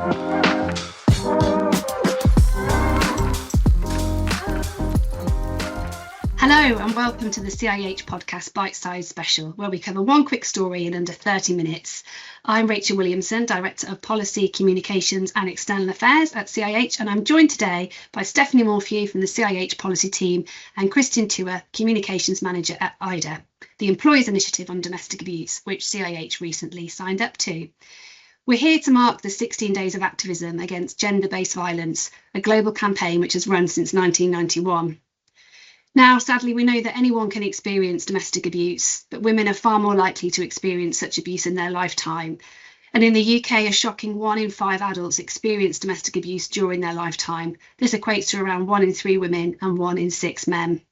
Hello and welcome to the CIH podcast Bite-Size Special, where we cover one quick story in under 30 minutes. I'm Rachael Williamson, Director of Policy, Communications and External Affairs at CIH, and I'm joined today by Stephanie Morphew from the CIH Policy Team and Kristen Thue, Communications Manager at EIDA, the Employers Initiative on Domestic Abuse, which CIH recently signed up to. We're here to mark the 16 Days of Activism against gender-based violence, a global campaign which has run since 1991. Now, sadly, we know that anyone can experience domestic abuse, but women are far more likely to experience such abuse in their lifetime. And in the UK, a shocking 1 in 5 adults experience domestic abuse during their lifetime. This equates to around 1 in 3 women and 1 in 6 men.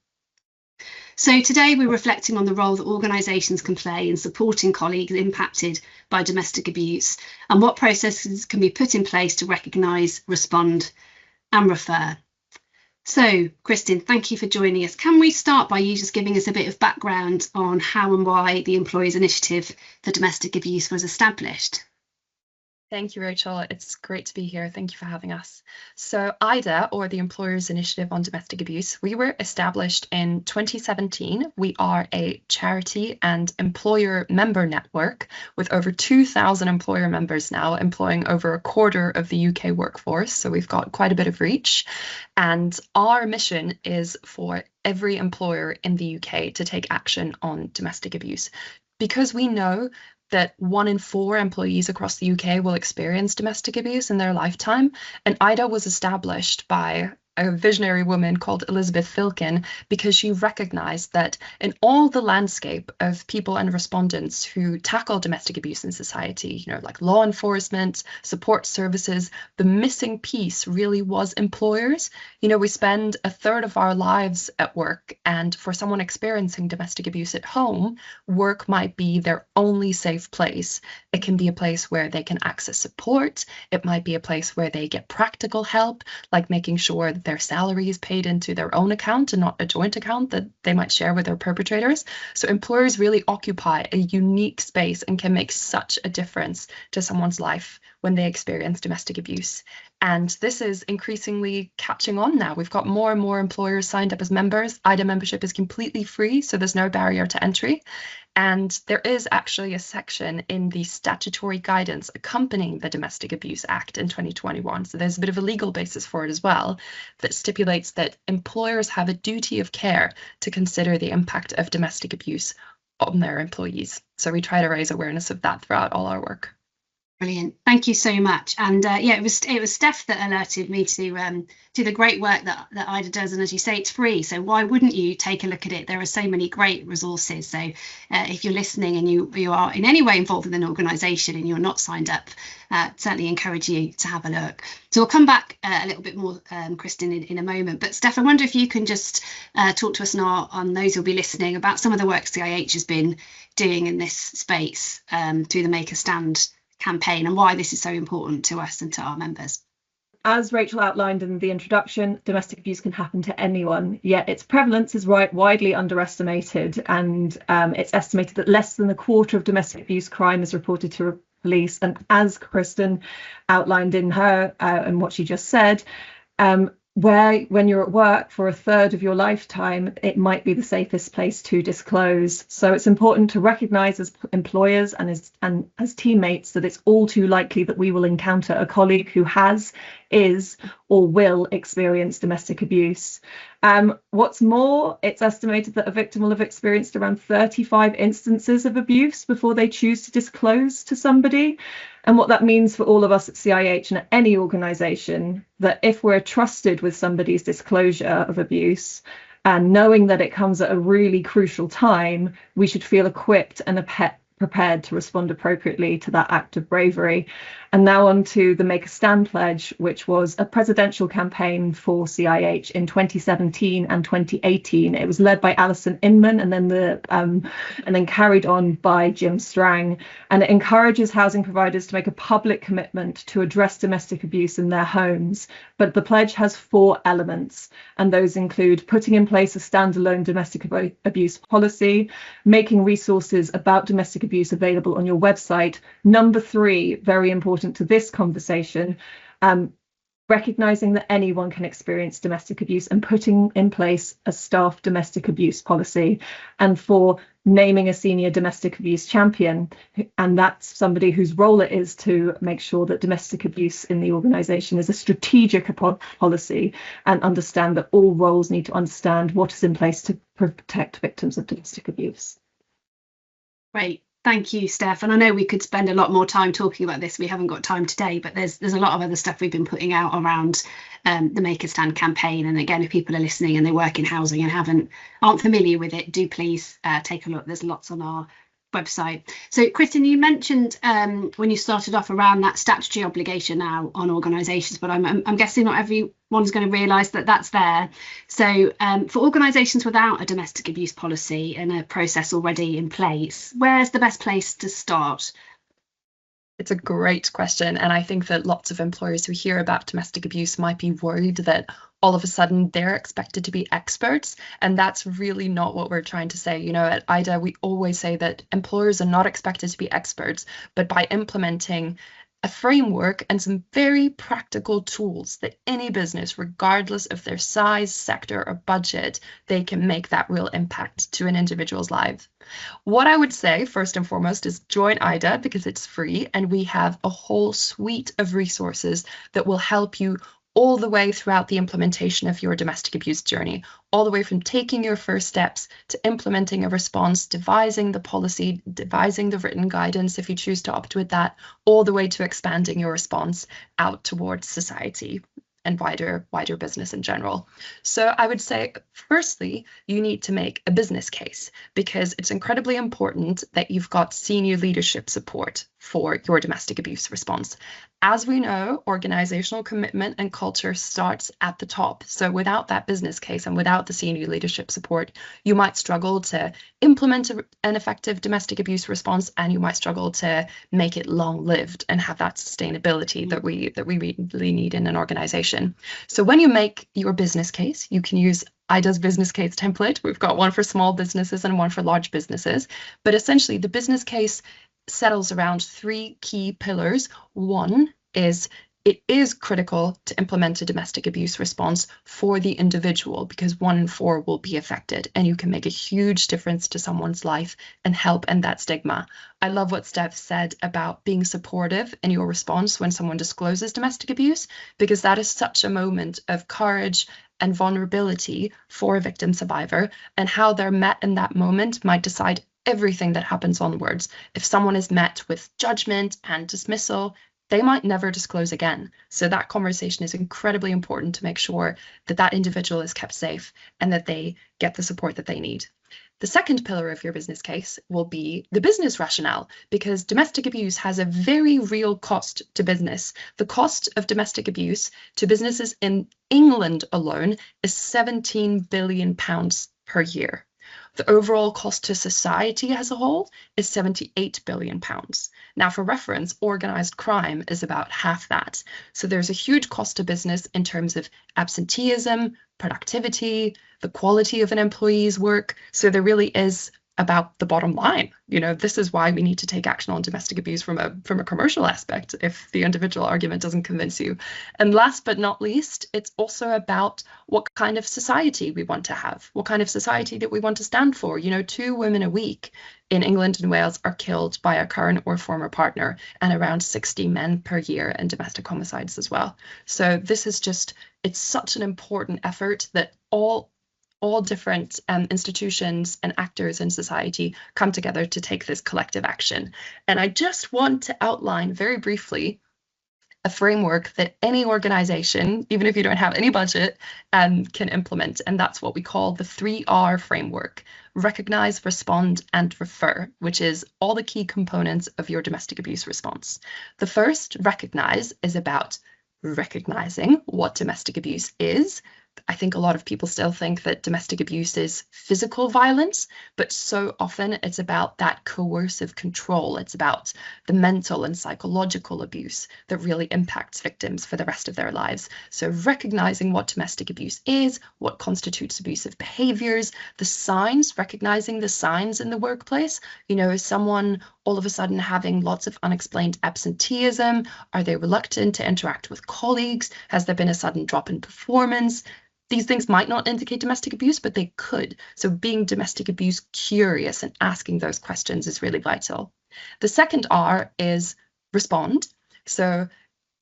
So today we're reflecting on the role that organisations can play in supporting colleagues impacted by domestic abuse and what processes can be put in place to recognise, respond and refer. So, Kristen, thank you for joining us. Can we start by you just giving us a bit of background on how and why the Employers Initiative for Domestic Abuse was established? Thank you, Rachel. It's great to be here. Thank you for having us. So EIDA, or the Employers Initiative on Domestic Abuse, we were established in 2017. We are a charity and employer member network with over 2,000 employer members now, employing over a quarter of the UK workforce. So we've got quite a bit of reach. And our mission is for every employer in the UK to take action on domestic abuse, because we know that 1 in 4 employees across the UK will experience domestic abuse in their lifetime. And EIDA was established by a visionary woman called Elizabeth Filkin because she recognized that in all the landscape of people and respondents who tackle domestic abuse in society, like law enforcement, support services, the missing piece really was employers. We spend a third of our lives at work, and for someone experiencing domestic abuse at home, work might be their only safe place. It can be a place where they can access support. It might be a place where they get practical help, like making sure that their salary is paid into their own account and not a joint account that they might share with their perpetrators. So employers really occupy a unique space and can make such a difference to someone's life when they experience domestic abuse. And this is increasingly catching on now. We've got more and more employers signed up as members. EIDA membership is completely free, so there's no barrier to entry. And there is actually a section in the statutory guidance accompanying the Domestic Abuse Act in 2021. So there's a bit of a legal basis for it as well, that stipulates that employers have a duty of care to consider the impact of domestic abuse on their employees. So we try to raise awareness of that throughout all our work. Brilliant. Thank you so much. And it was Steph that alerted me to the great work that EIDA does. And as you say, it's free. So why wouldn't you take a look at it? There are so many great resources. So if you're listening and you are in any way involved with an organisation and you're not signed up, certainly encourage you to have a look. So we'll come back a little bit more, Kristen, in a moment. But Steph, I wonder if you can just talk to us now, on those who'll be listening, about some of the work CIH has been doing in this space through the Make a Stand campaign and why this is so important to us and to our members. As Rachel outlined in the introduction, domestic abuse can happen to anyone, yet its prevalence is widely underestimated, and it's estimated that less than a quarter of domestic abuse crime is reported to police. And as Kristen outlined in her and what she just said, when you're at work for a third of your lifetime, it might be the safest place to disclose. So it's important to recognise as employers and as teammates that it's all too likely that we will encounter a colleague who has, is, or will experience domestic abuse. What's more, it's estimated that a victim will have experienced around 35 instances of abuse before they choose to disclose to somebody. And what that means for all of us at CIH and at any organisation, that if we're trusted with somebody's disclosure of abuse, and knowing that it comes at a really crucial time, we should feel equipped and prepared to respond appropriately to that act of bravery. And now on to the Make a Stand pledge, which was a presidential campaign for CIH in 2017 and 2018. It was led by Alison Inman and then carried on by Jim Strang. And it encourages housing providers to make a public commitment to address domestic abuse in their homes. But the pledge has 4 elements, and those include putting in place a standalone domestic abuse policy, making resources about domestic abuse available on your website. Number 3, very important to this conversation, recognizing that anyone can experience domestic abuse and putting in place a staff domestic abuse policy, and for naming a senior domestic abuse champion, and that's somebody whose role it is to make sure that domestic abuse in the organisation is a strategic policy, and understand that all roles need to understand what is in place to protect victims of domestic abuse. Great. Thank you, Steph. And I know we could spend a lot more time talking about this. We haven't got time today, but there's a lot of other stuff we've been putting out around the Make a Stand campaign. And again, if people are listening and they work in housing and aren't familiar with it, do please take a look. There's lots on our website. So, Kristen, you mentioned when you started off around that statutory obligation now on organisations, but I'm guessing not everyone's going to realise that that's there. So for organisations without a domestic abuse policy and a process already in place, where's the best place to start? It's a great question. And I think that lots of employers who hear about domestic abuse might be worried that all of a sudden they're expected to be experts. And that's really not what we're trying to say. You know, at EIDA, we always say that employers are not expected to be experts, but by implementing a framework and some very practical tools that any business, regardless of their size, sector, or budget, they can make that real impact to an individual's life. What I would say, first and foremost, is join EIDA because it's free, and we have a whole suite of resources that will help you all the way throughout the implementation of your domestic abuse journey, all the way from taking your first steps to implementing a response, devising the policy, devising the written guidance if you choose to opt with that, all the way to expanding your response out towards society and wider business in general. So I would say, firstly, you need to make a business case, because it's incredibly important that you've got senior leadership support for your domestic abuse response. As we know, organizational commitment and culture starts at the top. So without that business case and without the senior leadership support, you might struggle to implement an effective domestic abuse response, and you might struggle to make it long-lived and have that sustainability that we really need in an organization. So when you make your business case, you can use EIDA's business case template. We've got one for small businesses and one for large businesses. But essentially, the business case settles around 3 key pillars. One is it is critical to implement a domestic abuse response for the individual, because 1 in 4 will be affected, and you can make a huge difference to someone's life and help end that stigma. I love what Steph said about being supportive in your response when someone discloses domestic abuse, because that is such a moment of courage and vulnerability for a victim survivor, and how they're met in that moment might decide everything that happens onwards. If someone is met with judgment and dismissal, they might never disclose again. So that conversation is incredibly important to make sure that that individual is kept safe and that they get the support that they need. The second pillar of your business case will be the business rationale, because domestic abuse has a very real cost to business. The cost of domestic abuse to businesses in England alone is £17 billion per year. The overall cost to society as a whole is £78 billion. Now, for reference, organised crime is about half that. So there's a huge cost to business in terms of absenteeism, productivity, the quality of an employee's work. So there really is about the bottom line. You know, this is why we need to take action on domestic abuse from a commercial aspect if the individual argument doesn't convince you. And last but not least, it's also about what kind of society we want to have, what kind of society that we want to stand for. You know, 2 women a week in England and Wales are killed by a current or former partner, and around 60 men per year in domestic homicides as well. So this is just, it's such an important effort that all different institutions and actors in society come together to take this collective action. And I just want to outline very briefly a framework that any organization, even if you don't have any budget, can implement. And that's what we call the 3R framework: recognize, respond, and refer, which is all the key components of your domestic abuse response. The first, recognize, is about recognizing what domestic abuse is, I think a lot of people still think that domestic abuse is physical violence, but so often it's about that coercive control. It's about the mental and psychological abuse that really impacts victims for the rest of their lives. So recognizing what domestic abuse is, what constitutes abusive behaviors, the signs, recognizing the signs in the workplace. You know, is someone all of a sudden having lots of unexplained absenteeism? Are they reluctant to interact with colleagues? Has there been a sudden drop in performance? These things might not indicate domestic abuse, but they could. So being domestic abuse curious and asking those questions is really vital. The second R is respond. So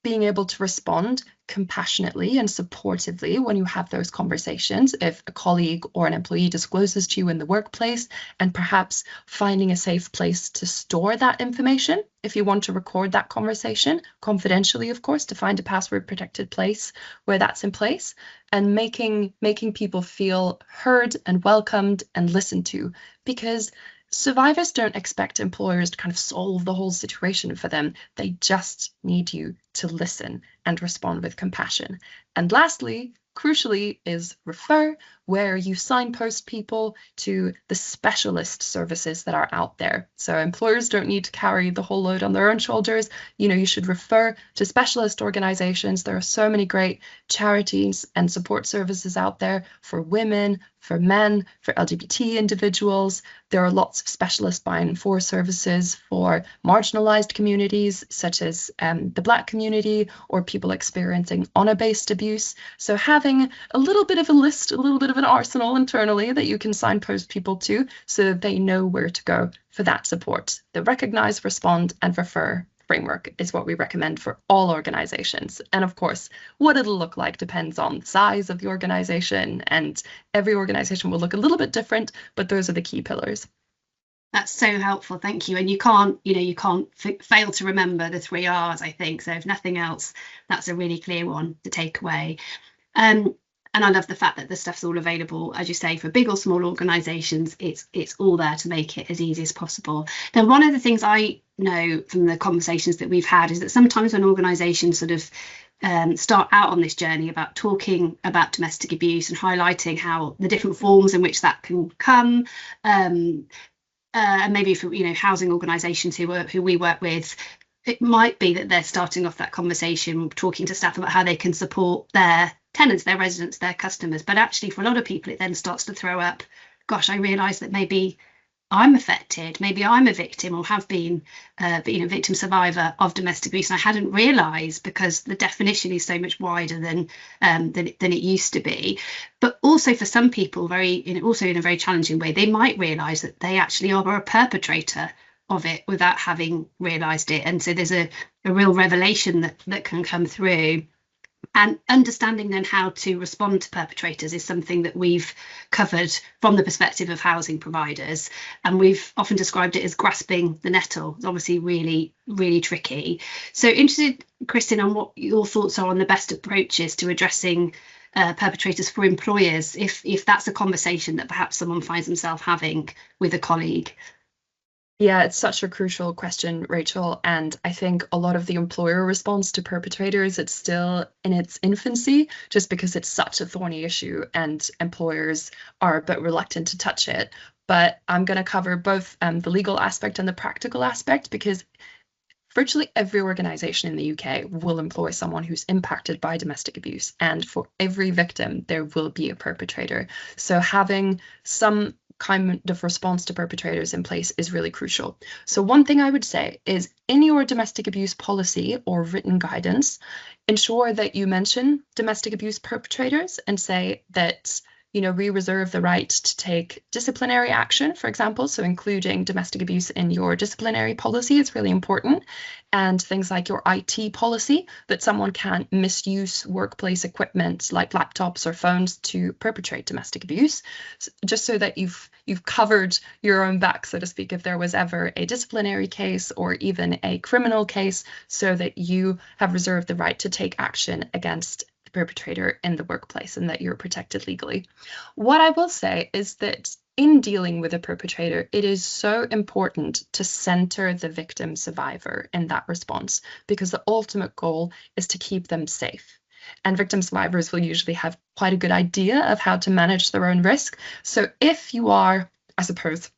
being able to respond compassionately and supportively when you have those conversations. If a colleague or an employee discloses to you in the workplace, and perhaps finding a safe place to store that information. If you want to record that conversation, confidentially, of course, to find a password protected place where that's in place, and making people feel heard and welcomed and listened to, because survivors don't expect employers to kind of solve the whole situation for them. They just need you to listen and respond with compassion. And lastly, crucially, is refer, where you signpost people to the specialist services that are out there. So employers don't need to carry the whole load on their own shoulders. You know, you should refer to specialist organizations. There are so many great charities and support services out there for women, for men, for LGBT individuals. There are lots of specialist by and for services for marginalized communities, such as the Black community or people experiencing honor-based abuse. So having a little bit of a list, a little bit of an arsenal internally that you can signpost people to so that they know where to go for that support. The recognize, respond, and refer framework is what we recommend for all organizations. And of course, what it'll look like depends on the size of the organization, and every organization will look a little bit different, but those are the key pillars. That's so helpful, thank you. And you can't fail to remember the 3 R's, I think. So if nothing else, that's a really clear one to take away. And I love the fact that the stuff's all available, as you say, for big or small organisations. It's all there to make it as easy as possible. Now, one of the things I know from the conversations that we've had is that sometimes when organisations sort of start out on this journey about talking about domestic abuse and highlighting how the different forms in which that can come, and maybe for housing organisations who we work with, it might be that they're starting off that conversation talking to staff about how they can support their tenants, their residents, their customers. But actually, for a lot of people, it then starts to throw up, gosh, I realise that maybe I'm affected, maybe I'm a victim or have been victim survivor of domestic abuse, and I hadn't realised, because the definition is so much wider than it used to be. But also for some people, also in a very challenging way, they might realise that they actually are a perpetrator of it without having realised it. And so there's a real revelation that can come through. And understanding then how to respond to perpetrators is something that we've covered from the perspective of housing providers. And we've often described it as grasping the nettle. It's obviously really, really tricky. So interested, Kristen, on what your thoughts are on the best approaches to addressing perpetrators for employers, if that's a conversation that perhaps someone finds themselves having with a colleague. Yeah, it's such a crucial question, Rachel. And I think a lot of the employer response to perpetrators, it's still in its infancy, just because it's such a thorny issue and employers are a bit reluctant to touch it. But I'm going to cover both the legal aspect and the practical aspect, because virtually every organization in the UK will employ someone who's impacted by domestic abuse. And for every victim, there will be a perpetrator. So having some kind of response to perpetrators in place is really crucial. So one thing I would say is, in your domestic abuse policy or written guidance, ensure that you mention domestic abuse perpetrators and say that we reserve the right to take disciplinary action, for example. So including domestic abuse in your disciplinary policy is really important. And things like your IT policy, that someone can't misuse workplace equipment like laptops or phones to perpetrate domestic abuse, just so that you've covered your own back, so to speak, if there was ever a disciplinary case or even a criminal case, so that you have reserved the right to take action against the perpetrator in the workplace and that you're protected legally. What I will say is that in dealing with a perpetrator, it is so important to center the victim survivor in that response, because the ultimate goal is to keep them safe. and victim survivors will usually have quite a good idea of how to manage their own risk. So if you are, I suppose,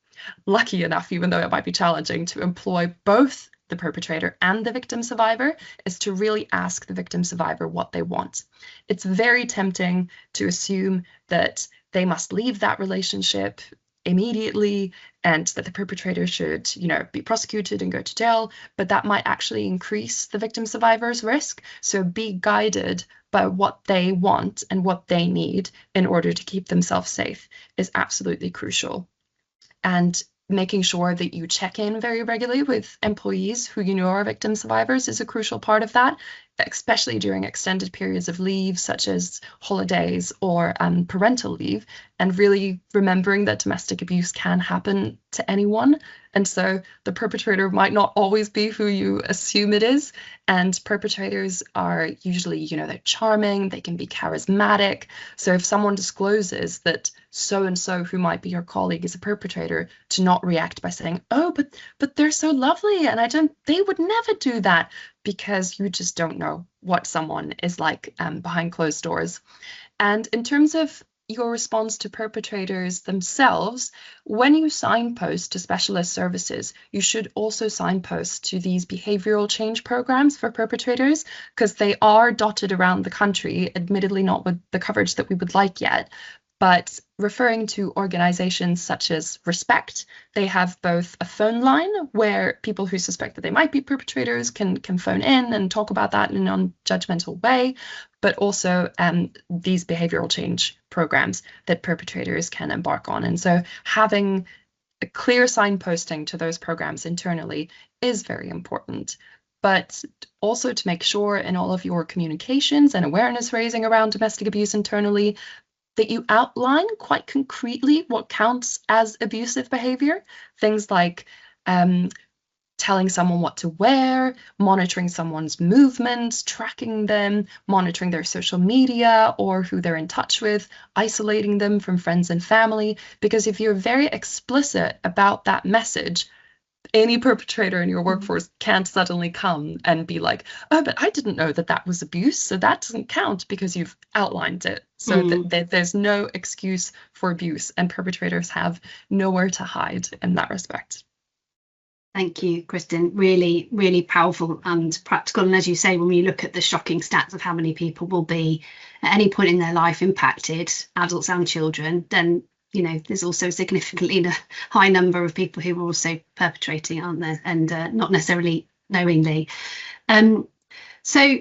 lucky enough, even though it might be challenging, to employ both the perpetrator and the victim survivor, is to really ask the victim survivor what they want. It's very tempting to assume that they must leave that relationship immediately and that the perpetrator should, be prosecuted and go to jail, but that might actually increase the victim survivor's risk. So be guided by what they want and what they need in order to keep themselves safe is absolutely crucial. And making sure that you check in very regularly with employees who you know are victim survivors is a crucial part of that, especially during extended periods of leave, such as holidays or parental leave, and really remembering that domestic abuse can happen to anyone. And so the perpetrator might not always be who you assume it is. And perpetrators are usually, they're charming, they can be charismatic. So if someone discloses that so-and-so who might be your colleague is a perpetrator, to not react by saying, oh, but they're so lovely and they would never do that, because you just don't know what someone is like behind closed doors. And in terms of your response to perpetrators themselves, when you signpost to specialist services, you should also signpost to these behavioral change programs for perpetrators, because they are dotted around the country, admittedly not with the coverage that we would like yet. But referring to organizations such as Respect, they have both a phone line where people who suspect that they might be perpetrators can phone in and talk about that in a non-judgmental way, but also these behavioral change programs that perpetrators can embark on. And so having a clear signposting to those programs internally is very important. But also to make sure in all of your communications and awareness raising around domestic abuse internally that you outline quite concretely what counts as abusive behavior. Things like telling someone what to wear, monitoring someone's movements, tracking them, monitoring their social media or who they're in touch with, isolating them from friends and family. Because if you're very explicit about that message, any perpetrator in your workforce can't suddenly come and be like, oh, but I didn't know that was abuse, so that doesn't count, because you've outlined it. So that there's no excuse for abuse, and perpetrators have nowhere to hide in that respect. Thank you, Kristen. Really, really powerful and practical. And as you say, when we look at the shocking stats of how many people will be at any point in their life impacted, adults and children, then there's also a significantly high number of people who are also perpetrating, aren't there? And not necessarily knowingly. So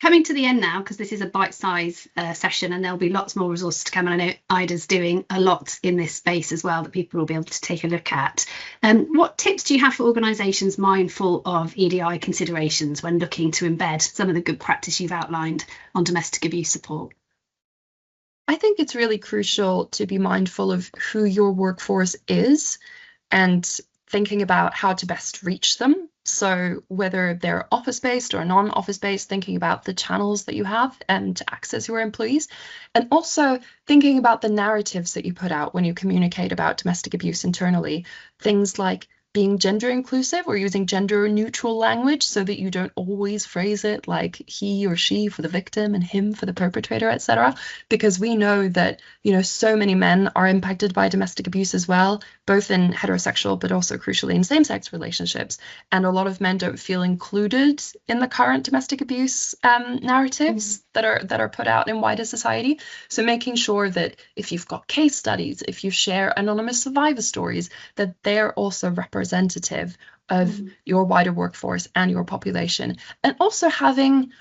coming to the end now, because this is a bite-sized session and there'll be lots more resources to come. And I know EIDA's doing a lot in this space as well that people will be able to take a look at. What tips do you have for organisations mindful of EDI considerations when looking to embed some of the good practice you've outlined on domestic abuse support? I think it's really crucial to be mindful of who your workforce is and thinking about how to best reach them. So whether they're office-based or non-office-based, thinking about the channels that you have to access your employees, and also thinking about the narratives that you put out when you communicate about domestic abuse internally. Things like being gender inclusive or using gender neutral language so that you don't always phrase it like he or she for the victim and him for the perpetrator, etc. Because we know that, so many men are impacted by domestic abuse as well, both in heterosexual but also crucially in same-sex relationships. And a lot of men don't feel included in the current domestic abuse narratives that are put out in wider society. So making sure that if you've got case studies, if you share anonymous survivor stories, that they're also representative of your wider workforce and your population. And also having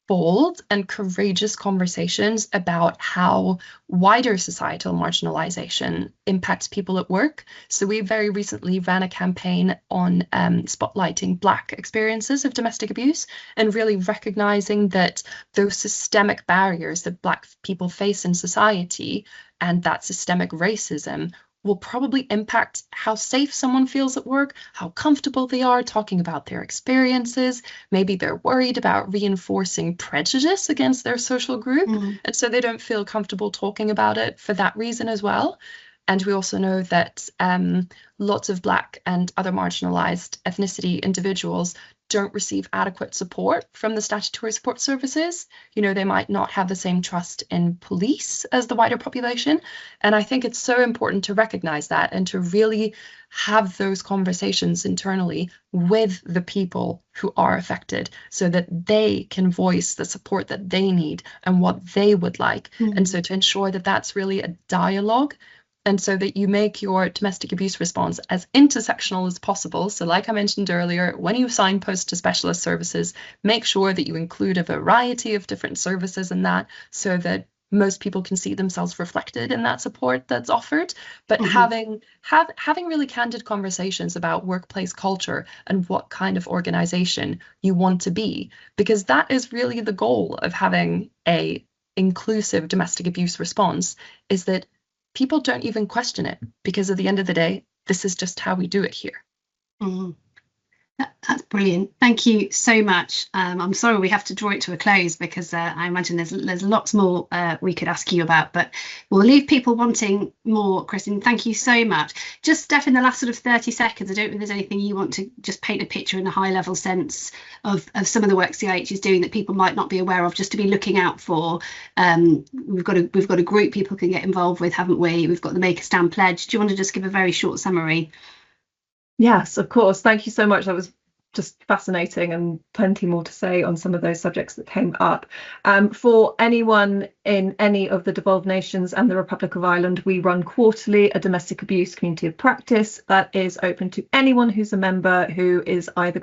bold and courageous conversations about how wider societal marginalization impacts people at work. So we very recently ran a campaign on spotlighting Black experiences of domestic abuse and really recognizing that those systemic barriers that Black people face in society and that systemic racism will probably impact how safe someone feels at work, how comfortable they are talking about their experiences. Maybe they're worried about reinforcing prejudice against their social group, and so they don't feel comfortable talking about it for that reason as well. And we also know that lots of Black and other marginalized ethnicity individuals don't receive adequate support from the statutory support services. You know, they might not have the same trust in police as the wider population. And I think it's so important to recognize that and to really have those conversations internally with the people who are affected so that they can voice the support that they need and what they would like. And so to ensure that that's really a dialogue, and so that you make your domestic abuse response as intersectional as possible. So like I mentioned earlier, when you signpost to specialist services, make sure that you include a variety of different services in that so that most people can see themselves reflected in that support that's offered. But having really candid conversations about workplace culture and what kind of organization you want to be, because that is really the goal of having a inclusive domestic abuse response, is that people don't even question it, because at the end of the day, this is just how we do it here. That's brilliant. Thank you so much. I'm sorry we have to draw it to a close, because I imagine there's lots more we could ask you about, but we'll leave people wanting more. Kristen, thank you so much. Just Steph, in the last sort of 30 seconds, I don't know if there's anything you want to just paint a picture in a high level sense of some of the work CIH is doing that people might not be aware of, just to be looking out for. We've got a group people can get involved with, haven't we? We've got the Make a Stand pledge. Do you want to just give a very short summary? Yes, of course. Thank you so much. That was just fascinating, and plenty more to say on some of those subjects that came up. For anyone in any of the devolved nations and the Republic of Ireland, we run quarterly a domestic abuse community of practice that is open to anyone who's a member who either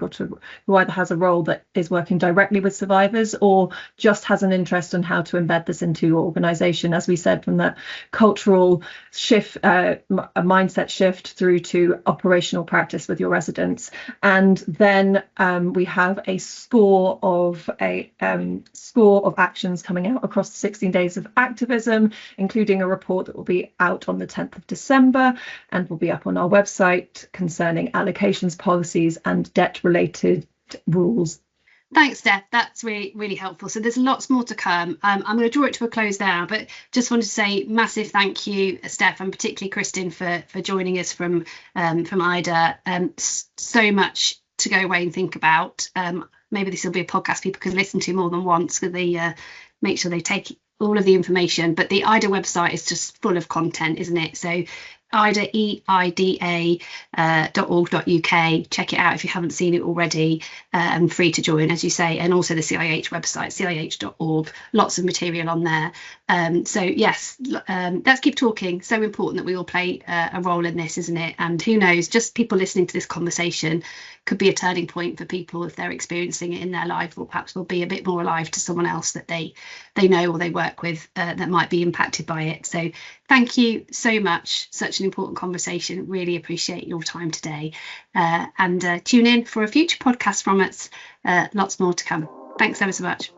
has a role that is working directly with survivors or just has an interest in how to embed this into your organisation. As we said, from the cultural shift, a mindset shift, through to operational practice with your residents. And then we have a score of actions coming out across the 16 days of activism, including a report that will be out on the 10th of December and will be up on our website, concerning allocations policies and debt related rules. Thanks, Steph. That's really, really helpful. So there's lots more to come. I'm going to draw it to a close now, but just wanted to say massive thank you, Steph, and particularly Kristen for joining us from EIDA. So much to go away and think about. Maybe this will be a podcast people can listen to more than once, because they make sure they take all of the information. But the EIDA website is just full of content, isn't it? So EIDA, EIDA.org.uk. Check it out if you haven't seen it already, and free to join, as you say. And also the CIH website, cih.org. Lots of material on there. So yes, let's keep talking. So important that we all play a role in this, isn't it? And who knows, just people listening to this conversation could be a turning point for people if they're experiencing it in their life, or perhaps will be a bit more alive to someone else that they know or they work with that might be impacted by it. So thank you so much. Such an important conversation. Really appreciate your time today. And tune in for a future podcast from us. Lots more to come. Thanks ever so much.